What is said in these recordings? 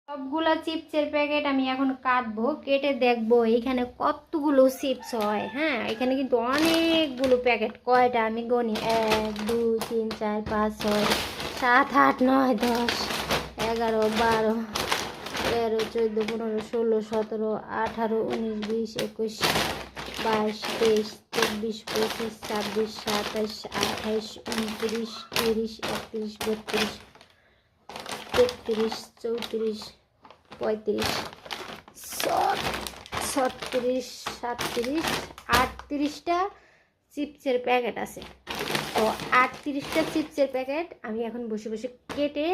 সবগুলা চিপসের প্যাকেট আমি এখন কাটবো, কেটে দেখবো এখানে কতগুলো চিপস হয়। হ্যাঁ, এখানে কিন্তু অনেকগুলো প্যাকেট। কয়টা আমি গনি, 1 2 3 4 5 6 7 8 9 10 11 12 13 14 15 16 17 18 19 20 21 22 23 24 25 26 27 28 29 30 31 32 33 34 35 36 37 38টা চিপসের প্যাকেট আছে। তো 38টা চিপসের প্যাকেট আমি এখন বসে বসে কেটে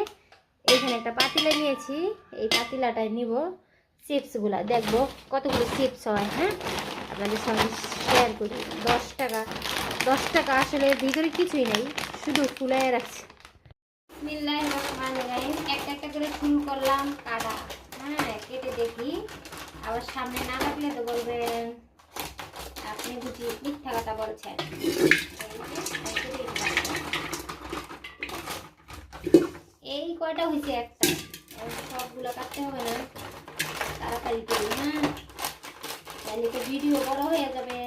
এইখানে একটা পাতিলা নিয়েছি, এই পাতিলাটায় নিব চিপসগুলা, দেখবো কতগুলো চিপস হয়। হ্যাঁ, আপনাদের সঙ্গে শেয়ার করি। 10 টাকা, 10 টাকা আসলে ভিতরে কিছুই নেই, শুধু ফুলাই রাখছে। একটা একটা করে শুরু করলাম কাটা। হ্যাঁ, কেটে দেখি, আবার সামনে না রাখলে তো বলবেন আপনি বুঝি মিথ্যা কথা বলছেন। এই কয়টা হয়েছে, একটা, সবগুলো কাটতে হবে না, তাড়াতাড়ি করি। হ্যাঁ, তাহলে তো ভিডিও বড় হয়ে যাবে।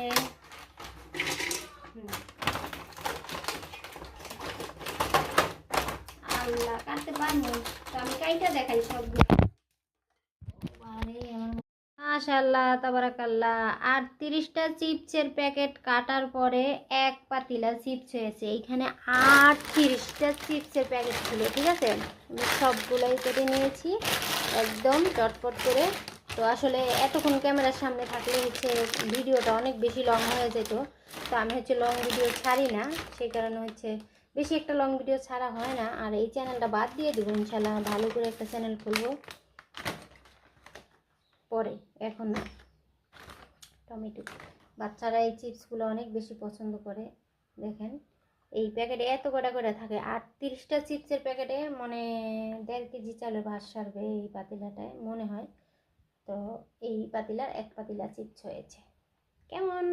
আল্লাহ, কাটতে পারবো তো আমি কাইটা দেখাই সবগুলো। মাশাআল্লাহ তাবারাকাল্লাহ, 38টা চিপসের প্যাকেট কাটার পরে এক পাতিলা চিপস হয়েছে। এইখানে 38টা চিপসের প্যাকেট ছিল। ঠিক আছে, আমি সবগুলোই কেটে নিয়েছি একদম চটপট করে। তো আসলে এতক্ষণ ক্যামেরার সামনে থাকলে হচ্ছে ভিডিওটা অনেক বেশি লং হয়ে যেত। তো আমি হচ্ছে লং ভিডিও ছাড়ি না, সেই কারণে হচ্ছে বেশি একটা লং ভিডিও ছাড়া হয় না। আর এই চ্যানেলটা বাদ দিয়ে দেবো ইনশাল্লাহ, ভালো করে একটা চ্যানেল খুলবো পরে, এখন না। টমেটো, বাচ্চারা এই চিপসগুলো অনেক বেশি পছন্দ করে। দেখেন এই প্যাকেটে এত কটা করে থাকে, 38টা চিপসের প্যাকেটে মনে 1.5 কেজি চালের ভাত সারবে এই পাতিলাটায় মনে হয়। তো এই পাতিলার এক পাতিলা চিপস হয়েছে। কেমন?